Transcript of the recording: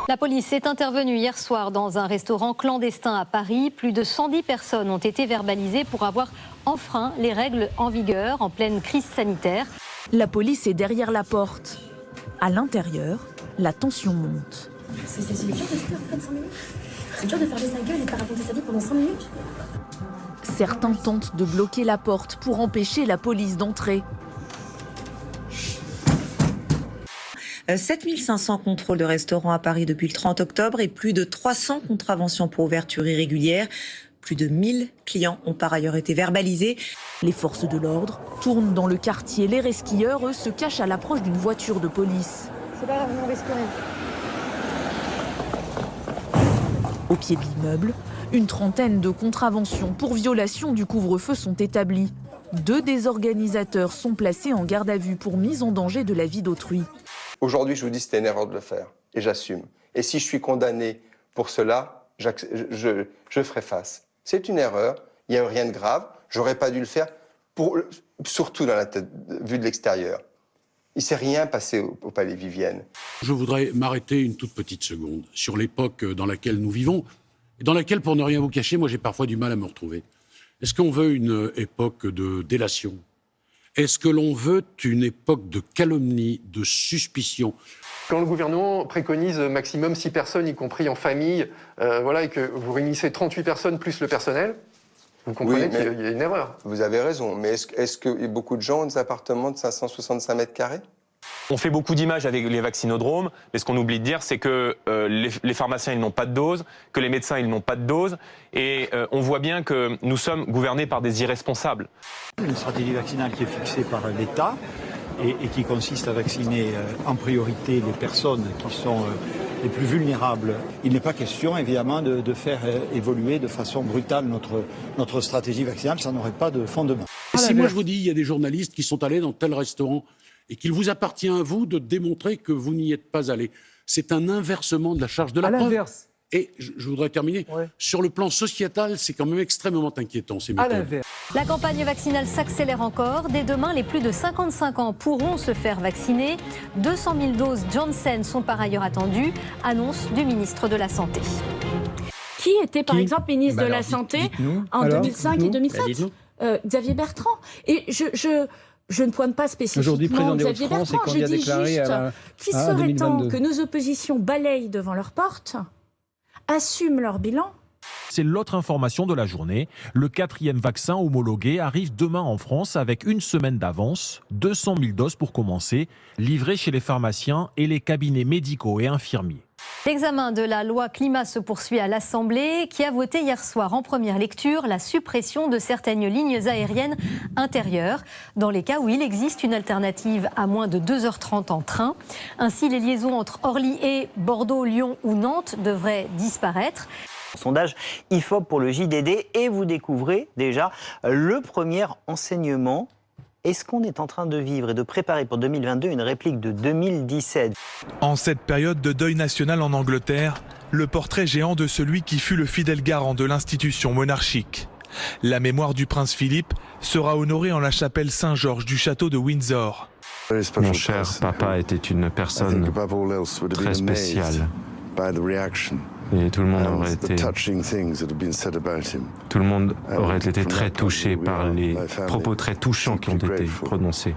La police est intervenue hier soir dans un restaurant clandestin à Paris. Plus de 110 personnes ont été verbalisées pour avoir enfreint les règles en vigueur en pleine crise sanitaire. La police est derrière la porte. À l'intérieur, la tension monte. C'est dur de faire en fait 5 minutes. C'est dur de fermer sa gueule et de pas raconter sa vie pendant 5 minutes. Certains tentent de bloquer la porte pour empêcher la police d'entrer. 7500 contrôles de restaurants à Paris depuis le 30 octobre et plus de 300 contraventions pour ouverture irrégulière. Plus de 1000 clients ont par ailleurs été verbalisés. Les forces de l'ordre tournent dans le quartier. Les resquilleurs, eux, se cachent à l'approche d'une voiture de police. C'est pas grave, on risque rien. Au pied de l'immeuble, une trentaine de contraventions pour violation du couvre-feu sont établies. 2 des organisateurs sont placés en garde à vue pour mise en danger de la vie d'autrui. Aujourd'hui, je vous dis c'était une erreur de le faire et j'assume. Et si je suis condamné pour cela, je ferai face. C'est une erreur, il n'y a rien de grave, j'aurais pas dû le faire, surtout dans la tête, vue de l'extérieur. Il ne s'est rien passé au Palais Vivienne. Je voudrais m'arrêter une toute petite seconde sur l'époque dans laquelle nous vivons, et dans laquelle, pour ne rien vous cacher, moi j'ai parfois du mal à me retrouver. Est-ce qu'on veut une époque de délation ? Est-ce que l'on veut une époque de calomnie, de suspicion ? Quand le gouvernement préconise maximum 6 personnes, y compris en famille, et que vous réunissez 38 personnes plus le personnel, vous comprenez qu'il y a une erreur. Vous avez raison, mais est-ce que beaucoup de gens ont des appartements de 565 mètres carrés ? On fait beaucoup d'images avec les vaccinodromes, mais ce qu'on oublie de dire, c'est que les pharmaciens, ils n'ont pas de dose, que les médecins, ils n'ont pas de dose, et on voit bien que nous sommes gouvernés par des irresponsables. Une stratégie vaccinale qui est fixée par l'État et qui consiste à vacciner en priorité les personnes qui sont les plus vulnérables. Il n'est pas question, évidemment, de faire évoluer de façon brutale notre stratégie vaccinale, ça n'aurait pas de fondement. Et si moi je vous dis, il y a des journalistes qui sont allés dans tel restaurant et qu'il vous appartient à vous de démontrer que vous n'y êtes pas allé, c'est un inversement de la charge de la preuve. L'inverse. Et je voudrais terminer. Ouais. Sur le plan sociétal, c'est quand même extrêmement inquiétant, ces méthodes. La campagne vaccinale s'accélère encore. Dès demain, les plus de 55 ans pourront se faire vacciner. 200 000 doses Janssen sont par ailleurs attendues. Annonce du ministre de la Santé. Qui était par exemple ministre de la Santé en 2005 et 2007 Xavier Bertrand. Et je ne pointe pas spécifiquement Xavier Bertrand, je dis juste qu'il serait temps que nos oppositions balayent devant leur porte, assument leur bilan. C'est l'autre information de la journée. Le 4e vaccin homologué arrive demain en France avec une semaine d'avance. 200 000 doses pour commencer, livrées chez les pharmaciens et les cabinets médicaux et infirmiers. L'examen de la loi climat se poursuit à l'Assemblée, qui a voté hier soir en première lecture la suppression de certaines lignes aériennes intérieures, dans les cas où il existe une alternative à moins de 2h30 en train. Ainsi, les liaisons entre Orly et Bordeaux, Lyon ou Nantes devraient disparaître. Sondage IFOP pour le JDD et vous découvrez déjà le premier enseignement. Est-ce qu'on est en train de vivre et de préparer pour 2022 une réplique de 2017 ? En cette période de deuil national en Angleterre, le portrait géant de celui qui fut le fidèle garant de l'institution monarchique. La mémoire du prince Philippe sera honorée en la chapelle Saint-Georges du château de Windsor. Mon cher papa était une personne très spéciale. Et tout le monde aurait été très touché par les propos très touchants qui ont été prononcés.